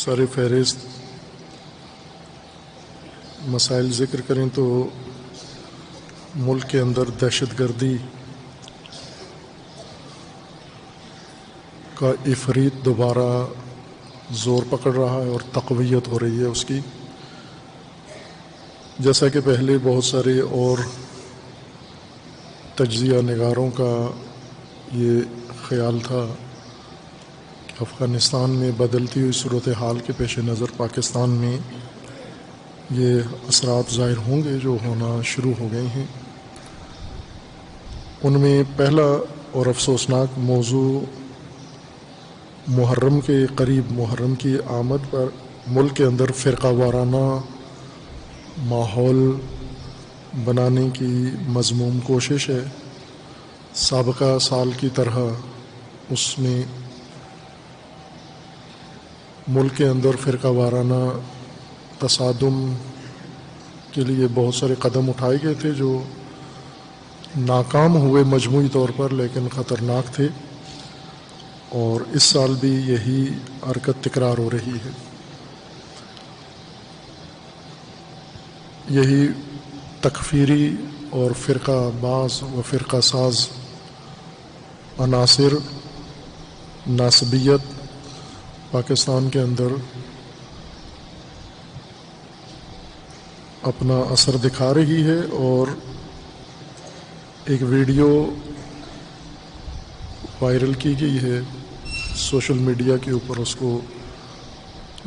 سر فہرست مسائل ذکر کریں تو ملک کے اندر دہشت گردی کا افریط دوبارہ زور پکڑ رہا ہے اور تقویت ہو رہی ہے اس کی. جیسا کہ پہلے بہت سارے اور تجزیہ نگاروں کا یہ خیال تھا کہ افغانستان میں بدلتی ہوئی صورتحال کے پیش نظر پاکستان میں یہ اثرات ظاہر ہوں گے جو ہونا شروع ہو گئے ہیں. ان میں پہلا اور افسوسناک موضوع محرم کے قریب محرم کی آمد پر ملک کے اندر فرقہ وارانہ ماحول بنانے کی مذموم کوشش ہے. سابقہ سال کی طرح اس میں ملک کے اندر فرقہ وارانہ تصادم کے لیے بہت سارے قدم اٹھائے گئے تھے جو ناکام ہوئے مجموعی طور پر، لیکن خطرناک تھے. اور اس سال بھی یہی حرکت تکرار ہو رہی ہے. یہی تکفیری اور فرقہ باز و فرقہ ساز عناصر ناسبیت پاکستان کے اندر اپنا اثر دکھا رہی ہے. اور ایک ویڈیو وائرل کی گئی ہے سوشل میڈیا کے اوپر، اس کو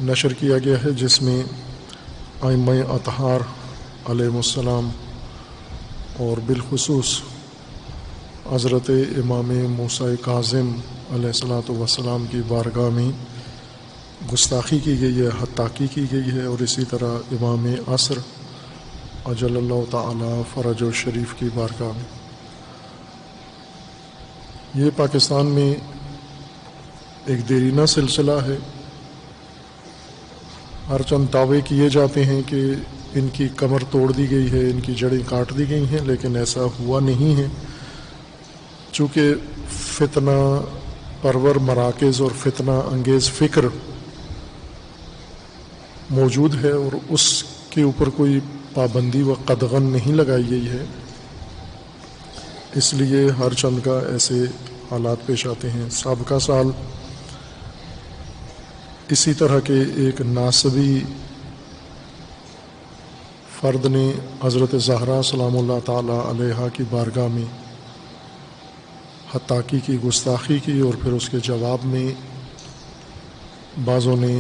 نشر کیا گیا ہے، جس میں ائمہ اطہار علیہ السلام اور بالخصوص حضرت امام موسیٰ کاظم علیہ الصلاۃ والسلام کی بارگاہ میں گستاخی کی گئی ہے، حداقی کی گئی ہے. اور اسی طرح امام عصر اجل اللہ تعالی فرج الشریف کی بارگاہ میں. یہ پاکستان میں ایک دیرینہ سلسلہ ہے. ہر چند دعوے کیے جاتے ہیں کہ ان کی کمر توڑ دی گئی ہے، ان کی جڑیں کاٹ دی گئی ہیں، لیکن ایسا ہوا نہیں ہے. چونکہ فتنہ پرور مراکز اور فتنہ انگیز فکر موجود ہے اور اس کے اوپر کوئی پابندی و قدغن نہیں لگائی گئی ہے، اس لیے ہر چند کا ایسے حالات پیش آتے ہیں. سابقہ سال اسی طرح کے ایک ناسبی فرد نے حضرت زہرا سلام اللہ تعالی علیہا کی بارگاہ میں حداقی کی، گستاخی کی، اور پھر اس کے جواب میں بعضوں نے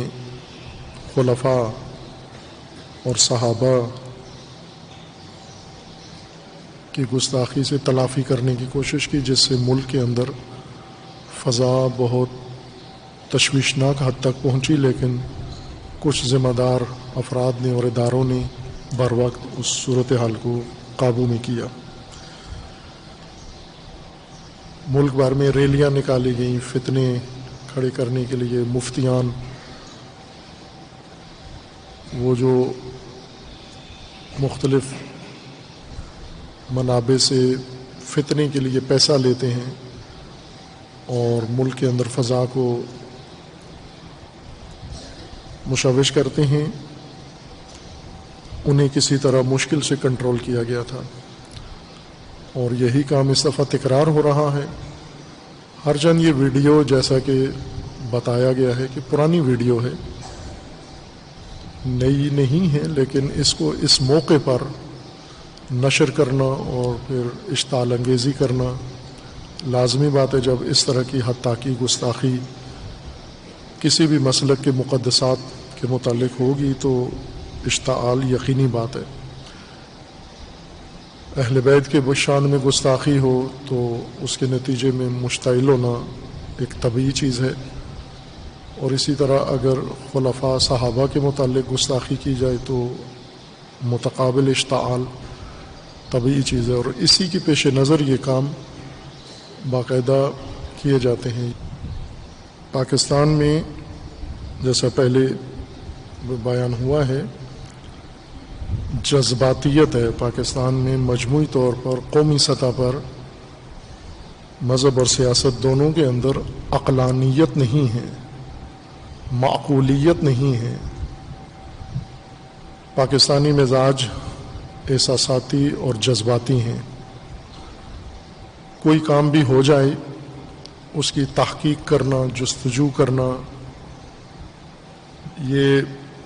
خلفاء اور صحابہ کی گستاخی سے تلافی کرنے کی کوشش کی، جس سے ملک کے اندر فضا بہت تشویشناک حد تک پہنچی. لیکن کچھ ذمہ دار افراد نے اور اداروں نے بر وقت اس صورتحال کو قابو میں کیا. ملک بھر میں ریلیاں نکالی گئیں فتنے کھڑے کرنے کے لیے. مفتیان وہ جو مختلف منابع سے فتنے کے لیے پیسہ لیتے ہیں اور ملک کے اندر فضا کو مشوش کرتے ہیں، انہیں کسی طرح مشکل سے کنٹرول کیا گیا تھا. اور یہی کام اس دفعہ تکرار ہو رہا ہے. ہر چند یہ ویڈیو جیسا کہ بتایا گیا ہے کہ پرانی ویڈیو ہے، نئی نہیں ہے، لیکن اس کو اس موقع پر نشر کرنا اور پھر اشتعال انگیزی کرنا لازمی بات ہے. جب اس طرح کی حداقی گستاخی کسی بھی مسلک کے مقدسات کے متعلق ہوگی تو اشتعال یقینی بات ہے. اہل بیت کے شان میں گستاخی ہو تو اس کے نتیجے میں مشتعل ہونا ایک طبیعی چیز ہے. اور اسی طرح اگر خلفاء صحابہ کے متعلق گستاخی کی جائے تو متقابل اشتعال طبیعی چیز ہے. اور اسی کی پیش نظر یہ کام باقاعدہ کیے جاتے ہیں. پاکستان میں جیسا پہلے بیان ہوا ہے جذباتیت ہے. پاکستان میں مجموعی طور پر قومی سطح پر مذہب اور سیاست دونوں کے اندر عقلانیت نہیں ہے. معقولیت نہیں ہے. پاکستانی مزاج احساساتی اور جذباتی ہیں. کوئی کام بھی ہو جائے اس کی تحقیق کرنا، جستجو کرنا، یہ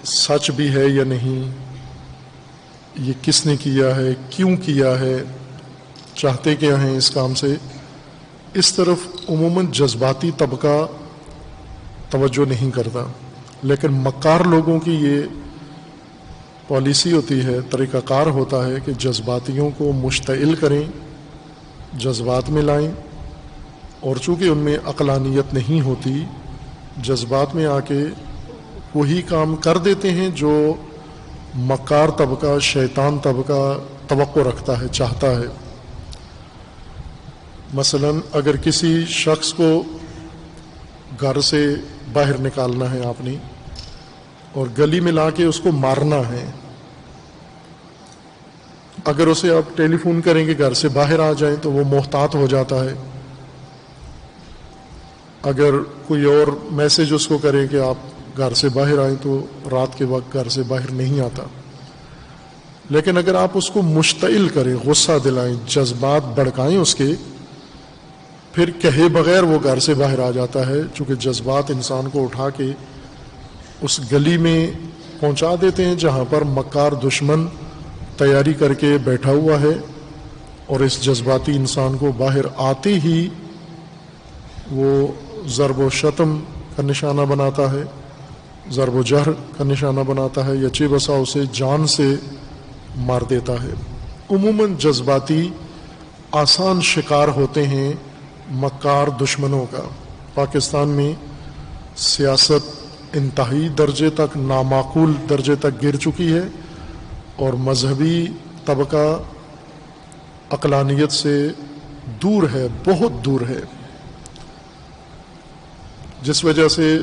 سچ بھی ہے یا نہیں، یہ کس نے کیا ہے، کیوں کیا ہے، چاہتے کیا ہیں اس کام سے، اس طرف عموماً جذباتی طبقہ توجہ نہیں کرتا. لیکن مکار لوگوں کی یہ پالیسی ہوتی ہے، طریقہ کار ہوتا ہے کہ جذباتیوں کو مشتعل کریں، جذبات میں لائیں، اور چونکہ ان میں عقلانیت نہیں ہوتی، جذبات میں آ کے وہی کام کر دیتے ہیں جو مکار طبقہ، شیطان طبقہ توقع رکھتا ہے، چاہتا ہے. مثلا اگر کسی شخص کو گھر سے باہر نکالنا ہے آپ نے، اور گلی میں لا کے اس کو مارنا ہے، اگر اسے آپ ٹیلی فون کریں کہ گھر سے باہر آ جائیں تو وہ محتاط ہو جاتا ہے. اگر کوئی اور میسج اس کو کرے کہ آپ گھر سے باہر آئیں تو رات کے وقت گھر سے باہر نہیں آتا. لیکن اگر آپ اس کو مشتعل کریں، غصہ دلائیں، جذبات بھڑکائیں اس کے، پھر کہے بغیر وہ گھر سے باہر آ جاتا ہے. چونکہ جذبات انسان کو اٹھا کے اس گلی میں پہنچا دیتے ہیں جہاں پر مکار دشمن تیاری کر کے بیٹھا ہوا ہے، اور اس جذباتی انسان کو باہر آتے ہی وہ ضرب و شتم کا نشانہ بناتا ہے، ضرب و جہر کا نشانہ بناتا ہے، یا چہ بسا اسے جان سے مار دیتا ہے. عموماً جذباتی آسان شکار ہوتے ہیں مکار دشمنوں کا. پاکستان میں سیاست انتہائی درجے تک، نامعقول درجے تک گر چکی ہے، اور مذہبی طبقہ عقلانیت سے دور ہے، بہت دور ہے، جس وجہ سے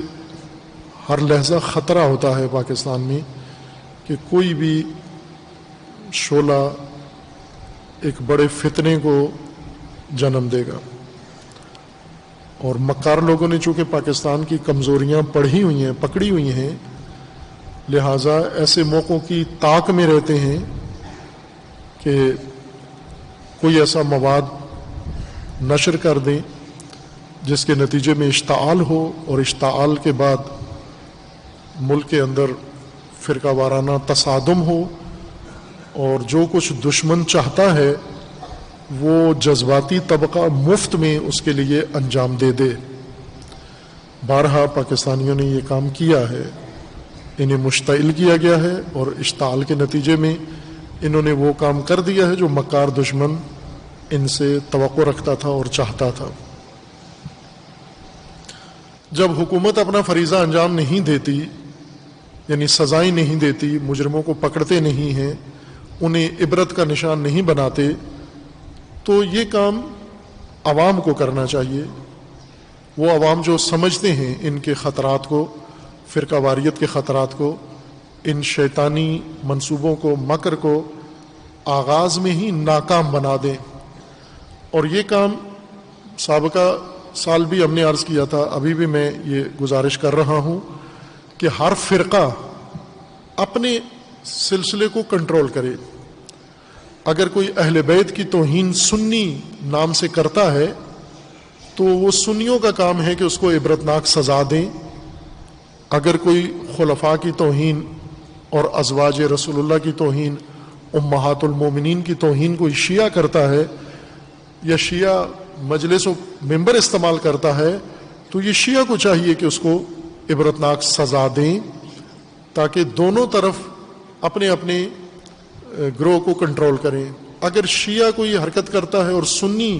ہر لحظہ خطرہ ہوتا ہے پاکستان میں کہ کوئی بھی شعلہ ایک بڑے فتنے کو جنم دے گا. اور مکار لوگوں نے چونکہ پاکستان کی کمزوریاں پڑھی ہوئی ہیں، پکڑی ہوئی ہیں، لہٰذا ایسے موقعوں کی طاق میں رہتے ہیں کہ کوئی ایسا مواد نشر کر دیں جس کے نتیجے میں اشتعال ہو، اور اشتعال کے بعد ملک کے اندر فرقہ وارانہ تصادم ہو، اور جو کچھ دشمن چاہتا ہے وہ جذباتی طبقہ مفت میں اس کے لیے انجام دے دے. بارہا پاکستانیوں نے یہ کام کیا ہے، انہیں مشتعل کیا گیا ہے، اور اشتعال کے نتیجے میں انہوں نے وہ کام کر دیا ہے جو مکار دشمن ان سے توقع رکھتا تھا اور چاہتا تھا. جب حکومت اپنا فریضہ انجام نہیں دیتی، یعنی سزائیں نہیں دیتی، مجرموں کو پکڑتے نہیں ہیں، انہیں عبرت کا نشان نہیں بناتے، تو یہ کام عوام کو کرنا چاہیے. وہ عوام جو سمجھتے ہیں ان کے خطرات کو، فرقہ واریت کے خطرات کو، ان شیطانی منصوبوں کو، مکر کو آغاز میں ہی ناکام بنا دیں. اور یہ کام سابقہ سال بھی ہم نے عرض کیا تھا، ابھی بھی میں یہ گزارش کر رہا ہوں کہ ہر فرقہ اپنے سلسلے کو کنٹرول کرے. اگر کوئی اہل بیت کی توہین سنی نام سے کرتا ہے تو وہ سنیوں کا کام ہے کہ اس کو عبرتناک سزا دیں. اگر کوئی خلفاء کی توہین اور ازواج رسول اللہ کی توہین، امہات المومنین کی توہین کوئی شیعہ کرتا ہے، یا شیعہ مجلس و ممبر استعمال کرتا ہے، تو یہ شیعہ کو چاہیے کہ اس کو عبرتناک سزا دیں، تاکہ دونوں طرف اپنے اپنے گروہ کو کنٹرول کریں. اگر شیعہ کوئی حرکت کرتا ہے اور سنی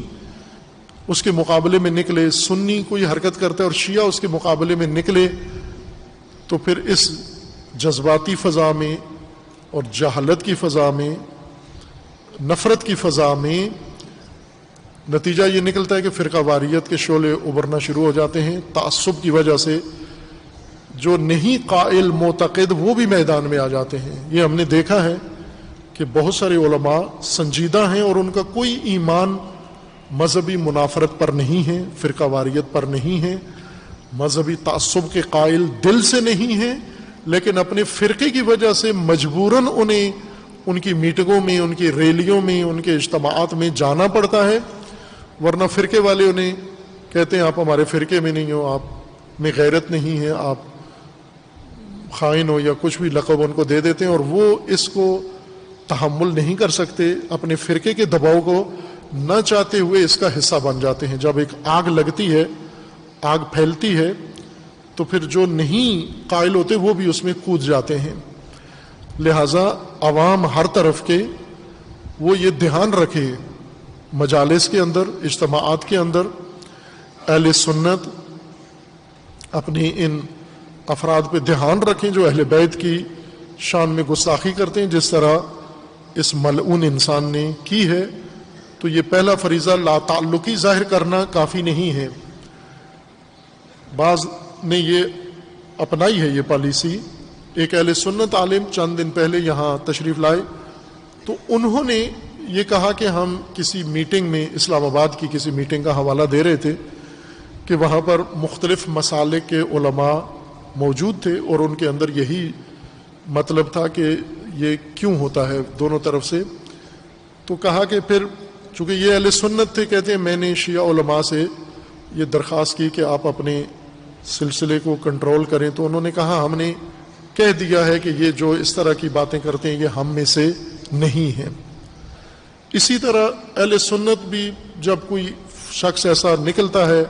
اس کے مقابلے میں نکلے، سنی کوئی حرکت کرتا ہے اور شیعہ اس کے مقابلے میں نکلے، تو پھر اس جذباتی فضا میں اور جہالت کی فضا میں، نفرت کی فضا میں نتیجہ یہ نکلتا ہے کہ فرقہ واریت کے شعلے ابھرنا شروع ہو جاتے ہیں. تعصب کی وجہ سے جو نہیں قائل معتقد وہ بھی میدان میں آ جاتے ہیں. یہ ہم نے دیکھا ہے کہ بہت سارے علماء سنجیدہ ہیں اور ان کا کوئی ایمان مذہبی منافرت پر نہیں ہے، فرقہ واریت پر نہیں ہے، مذہبی تعصب کے قائل دل سے نہیں ہیں، لیکن اپنے فرقے کی وجہ سے مجبوراً انہیں ان کی میٹنگوں میں، ان کی ریلیوں میں، ان کے اجتماعات میں جانا پڑتا ہے، ورنہ فرقے والے انہیں کہتے ہیں آپ ہمارے فرقے میں نہیں ہو، آپ میں غیرت نہیں ہے، آپ خائن ہو، یا کچھ بھی لقب ان کو دے دیتے ہیں، اور وہ اس کو تحمل نہیں کر سکتے، اپنے فرقے کے دباؤ کو نہ چاہتے ہوئے اس کا حصہ بن جاتے ہیں۔ جب ایک آگ لگتی ہے، آگ پھیلتی ہے، تو پھر جو نہیں قائل ہوتے وہ بھی اس میں کود جاتے ہیں۔ لہٰذا عوام ہر طرف کے وہ یہ دھیان رکھے، مجالس کے اندر، اجتماعات کے اندر اہل سنت اپنی ان افراد پہ دھیان رکھیں جو اہل بیت کی شان میں گستاخی کرتے ہیں، جس طرح اس ملعون انسان نے کی ہے۔ تو یہ پہلا فریضہ لا تعلقی ظاہر کرنا کافی نہیں ہے۔ بعض نے یہ اپنائی ہے یہ پالیسی۔ ایک اہل سنت عالم چند دن پہلے یہاں تشریف لائے، تو انہوں نے یہ کہا کہ ہم کسی میٹنگ میں، اسلام آباد کی کسی میٹنگ کا حوالہ دے رہے تھے کہ وہاں پر مختلف مسالک کے علماء موجود تھے، اور ان کے اندر یہی مطلب تھا کہ یہ کیوں ہوتا ہے دونوں طرف سے۔ تو کہا کہ پھر چونکہ یہ اہل سنت تھے، کہتے ہیں میں نے شیعہ علماء سے یہ درخواست کی کہ آپ اپنے سلسلے کو کنٹرول کریں، تو انہوں نے کہا ہم نے کہہ دیا ہے کہ یہ جو اس طرح کی باتیں کرتے ہیں یہ ہم میں سے نہیں ہیں۔ اسی طرح اہل سنت بھی جب کوئی شخص ایسا نکلتا ہے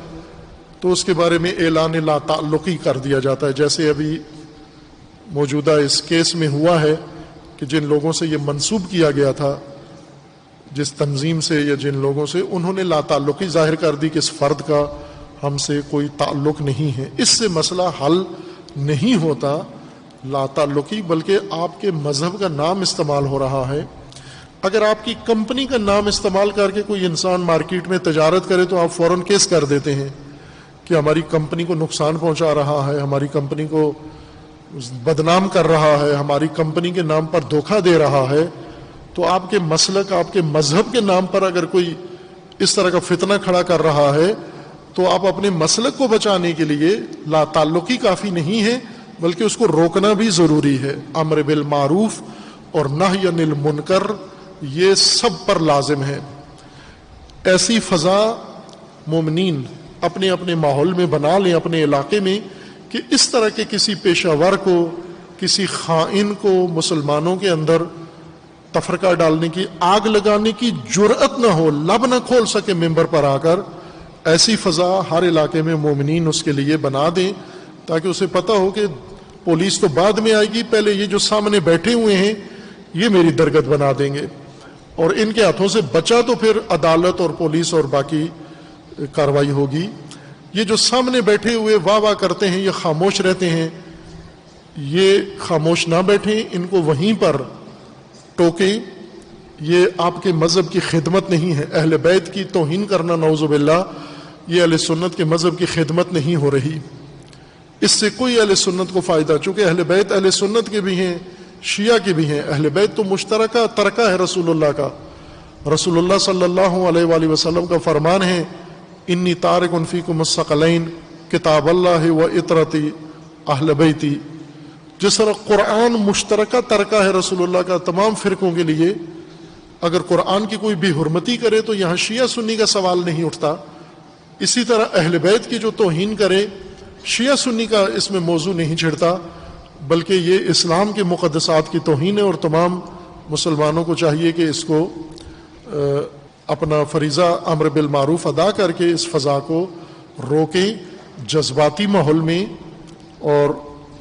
تو اس کے بارے میں اعلان لا تعلقی کر دیا جاتا ہے، جیسے ابھی موجودہ اس کیس میں ہوا ہے کہ جن لوگوں سے یہ منسوب کیا گیا تھا، جس تنظیم سے یا جن لوگوں سے، انہوں نے لا تعلقی ظاہر کر دی کہ اس فرد کا ہم سے کوئی تعلق نہیں ہے۔ اس سے مسئلہ حل نہیں ہوتا لا تعلقی، بلکہ آپ کے مذہب کا نام استعمال ہو رہا ہے۔ اگر آپ کی کمپنی کا نام استعمال کر کے کوئی انسان مارکیٹ میں تجارت کرے تو آپ فوراً کیس کر دیتے ہیں کہ ہماری کمپنی کو نقصان پہنچا رہا ہے، ہماری کمپنی کو بدنام کر رہا ہے، ہماری کمپنی کے نام پر دھوکہ دے رہا ہے۔ تو آپ کے مسلک، آپ کے مذہب کے نام پر اگر کوئی اس طرح کا فتنہ کھڑا کر رہا ہے تو آپ اپنے مسلک کو بچانے کے لیے لا تعلقی کافی نہیں ہے، بلکہ اس کو روکنا بھی ضروری ہے۔ امر بالمعروف اور نہی عن المنکر یہ سب پر لازم ہے۔ ایسی فضا مومنین اپنے اپنے ماحول میں بنا لیں، اپنے علاقے میں، کہ اس طرح کے کسی پیشہ ور کو، کسی خائن کو مسلمانوں کے اندر تفرقہ ڈالنے کی، آگ لگانے کی جرأت نہ ہو، لب نہ کھول سکے ممبر پر آ کر۔ ایسی فضا ہر علاقے میں مومنین اس کے لیے بنا دیں، تاکہ اسے پتہ ہو کہ پولیس تو بعد میں آئے گی، پہلے یہ جو سامنے بیٹھے ہوئے ہیں یہ میری درگت بنا دیں گے، اور ان کے ہاتھوں سے بچا تو پھر عدالت اور پولیس اور باقی کارروائی ہوگی۔ یہ جو سامنے بیٹھے ہوئے واہ واہ کرتے ہیں، یہ خاموش رہتے ہیں، یہ خاموش نہ بیٹھیں، ان کو وہیں پر ٹوکیں۔ یہ آپ کے مذہب کی خدمت نہیں ہے۔ اہل بیت کی توہین کرنا، نعوذ باللہ، یہ اہل سنت کے مذہب کی خدمت نہیں ہو رہی۔ اس سے کوئی اہل سنت کو فائدہ، چونکہ اہل بیت اہل سنت کے بھی ہیں، شیعہ کے بھی ہیں۔ اہل بیت تو مشترکہ ترکہ ہے رسول اللہ کا۔ رسول اللہ صلی اللہ علیہ وآلہ وسلم کا فرمان ہے، انی تارک فیکم الثقلین کتاب اللہ و اطرتی اہل بیتی۔ جس طرح قرآن مشترکہ ترکہ ہے رسول اللہ کا تمام فرقوں کے لیے، اگر قرآن کی کوئی بے حرمتی کرے تو یہاں شیعہ سنی کا سوال نہیں اٹھتا۔ اسی طرح اہل بیت کی جو توہین کرے، شیعہ سنی کا اس میں موضوع نہیں چھڑتا، بلکہ یہ اسلام کے مقدسات کی توہین ہے، اور تمام مسلمانوں کو چاہیے کہ اس کو اپنا فریضہ امر بالمعروف ادا کر کے اس فضا کو روکیں، جذباتی ماحول میں اور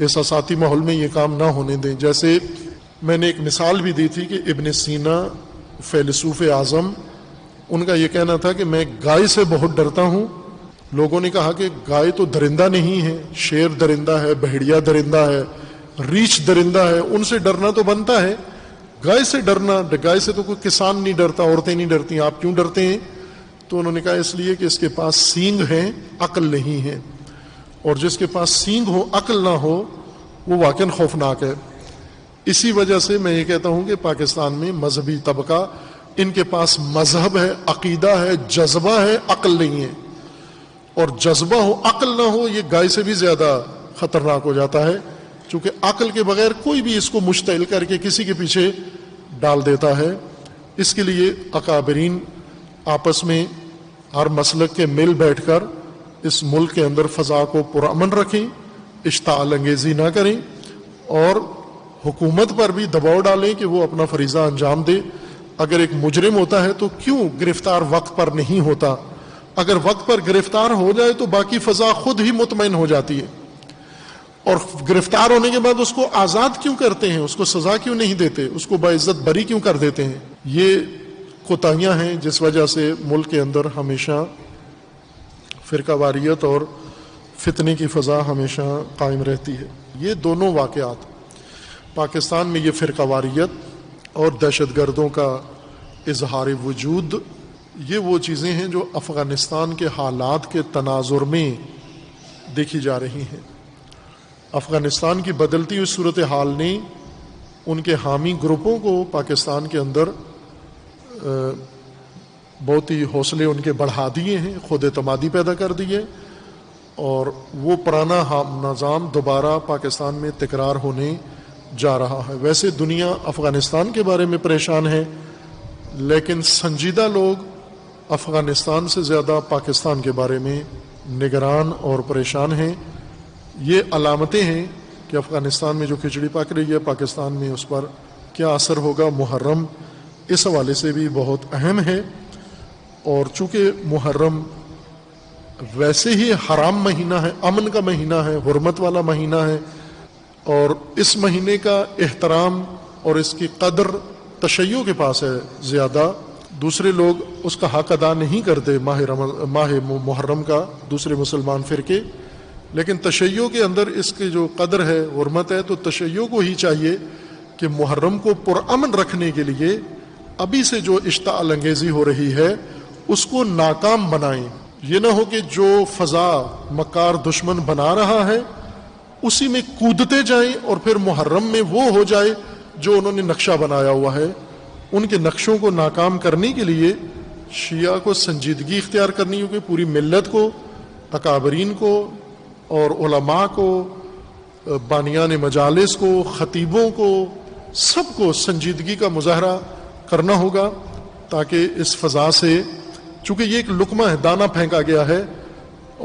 احساساتی ماحول میں یہ کام نہ ہونے دیں۔ جیسے میں نے ایک مثال بھی دی تھی کہ ابن سینا فیلسوف اعظم، ان کا یہ کہنا تھا کہ میں گائے سے بہت ڈرتا ہوں۔ لوگوں نے کہا کہ گائے تو درندہ نہیں ہے، شیر درندہ ہے، بھیڑیا درندہ ہے، ریچھ درندہ ہے، ان سے ڈرنا تو بنتا ہے۔ گائے سے ڈرنا، گائے سے تو کوئی کسان نہیں ڈرتا، عورتیں نہیں ڈرتی، آپ کیوں ڈرتے ہیں؟ تو انہوں نے کہا اس لیے کہ اس کے پاس سینگ ہیں، عقل نہیں ہے، اور جس کے پاس سینگ ہو، عقل نہ ہو، وہ واقعاً خوفناک ہے۔ اسی وجہ سے میں یہ کہتا ہوں کہ پاکستان میں مذہبی طبقہ، ان کے پاس مذہب ہے، عقیدہ ہے، جذبہ ہے، عقل نہیں ہے۔ اور جذبہ ہو، عقل نہ ہو، یہ گائے سے بھی زیادہ خطرناک ہو جاتا ہے، چونکہ عقل کے بغیر کوئی بھی اس کو مشتعل کر کے کسی کے پیچھے ڈال دیتا ہے۔ اس کے لیے اکابرین آپس میں ہر مسلک کے مل بیٹھ کر اس ملک کے اندر فضا کو پرامن رکھیں، اشتعال انگیزی نہ کریں، اور حکومت پر بھی دباؤ ڈالیں کہ وہ اپنا فریضہ انجام دے۔ اگر ایک مجرم ہوتا ہے تو کیوں گرفتار وقت پر نہیں ہوتا؟ اگر وقت پر گرفتار ہو جائے تو باقی فضا خود ہی مطمئن ہو جاتی ہے، اور گرفتار ہونے کے بعد اس کو آزاد کیوں کرتے ہیں؟ اس کو سزا کیوں نہیں دیتے؟ اس کو باعزت بری کیوں کر دیتے ہیں؟ یہ کوتاہیاں ہیں جس وجہ سے ملک کے اندر ہمیشہ فرقہ واریت اور فتنے کی فضا ہمیشہ قائم رہتی ہے۔ یہ دونوں واقعات، پاکستان میں یہ فرقہ واریت اور دہشت گردوں کا اظہار وجود، یہ وہ چیزیں ہیں جو افغانستان کے حالات کے تناظر میں دیکھی جا رہی ہیں۔ افغانستان کی بدلتی ہوئی صورتحال نے ان کے حامی گروپوں کو پاکستان کے اندر بہت ہی حوصلے ان کے بڑھا دیے ہیں، خود اعتمادی پیدا کر دی ہے، اور وہ پرانا نظام دوبارہ پاکستان میں تکرار ہونے جا رہا ہے۔ ویسے دنیا افغانستان کے بارے میں پریشان ہے، لیکن سنجیدہ لوگ افغانستان سے زیادہ پاکستان کے بارے میں نگران اور پریشان ہیں۔ یہ علامتیں ہیں کہ افغانستان میں جو کھچڑی پک رہی ہے، پاکستان میں اس پر کیا اثر ہوگا۔ محرم اس حوالے سے بھی بہت اہم ہے، اور چونکہ محرم ویسے ہی حرام مہینہ ہے، امن کا مہینہ ہے، حرمت والا مہینہ ہے، اور اس مہینے کا احترام اور اس کی قدر تشیع کے پاس ہے زیادہ۔ دوسرے لوگ اس کا حق ادا نہیں کرتے ماہ محرم کا، دوسرے مسلمان فرقے، لیکن تشیع کے اندر اس کی جو قدر ہے، حرمت ہے، تو تشیع کو ہی چاہیے کہ محرم کو پرامن رکھنے کے لیے ابھی سے جو اشتعال انگیزی ہو رہی ہے اس کو ناکام بنائیں۔ یہ نہ ہو کہ جو فضا مکار دشمن بنا رہا ہے اسی میں کودتے جائیں اور پھر محرم میں وہ ہو جائے جو انہوں نے نقشہ بنایا ہوا ہے۔ ان کے نقشوں کو ناکام کرنے کے لیے شیعہ کو سنجیدگی اختیار کرنی ہوگی، پوری ملت کو، اکابرین کو اور علماء کو، بانیان مجالس کو، خطیبوں کو، سب کو سنجیدگی کا مظاہرہ کرنا ہوگا، تاکہ اس فضا سے، چونکہ یہ ایک لقمہ ہے، دانہ پھینکا گیا ہے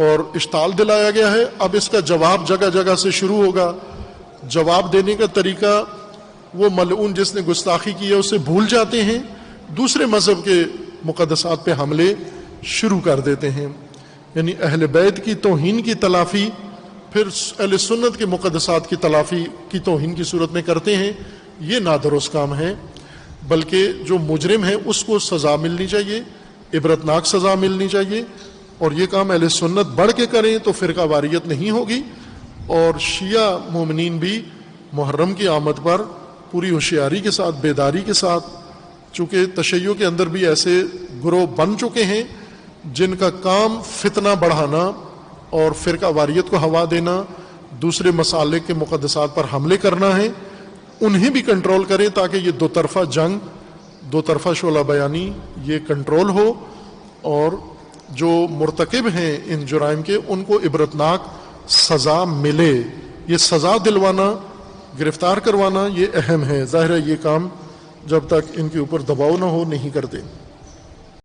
اور اشتعال دلایا گیا ہے، اب اس کا جواب جگہ جگہ سے شروع ہوگا۔ جواب دینے کا طریقہ وہ ملعون جس نے گستاخی کی ہے اسے بھول جاتے ہیں، دوسرے مذہب کے مقدسات پہ حملے شروع کر دیتے ہیں، یعنی اہل بیت کی توہین کی تلافی پھر اہل سنت کے مقدسات کی تلافی کی توہین کی صورت میں کرتے ہیں۔ یہ نادرست کام ہے، بلکہ جو مجرم ہے اس کو سزا ملنی چاہیے، عبرتناک سزا ملنی چاہیے، اور یہ کام اہل سنت بڑھ کے کریں تو فرقہ واریت نہیں ہوگی۔ اور شیعہ مومنین بھی محرم کی آمد پر پوری ہوشیاری کے ساتھ، بیداری کے ساتھ، چونکہ تشیع کے اندر بھی ایسے گروہ بن چکے ہیں جن کا کام فتنہ بڑھانا اور فرقہ واریت کو ہوا دینا، دوسرے مسالک کے مقدسات پر حملے کرنا ہے، انہیں بھی کنٹرول کریں تاکہ یہ دو طرفہ جنگ، دو طرفہ شعلہ بیانی یہ کنٹرول ہو، اور جو مرتکب ہیں ان جرائم کے ان کو عبرتناک سزا ملے۔ یہ سزا دلوانا، گرفتار کروانا یہ اہم ہے۔ ظاہر ہے یہ کام جب تک ان کے اوپر دباؤ نہ ہو نہیں کرتے۔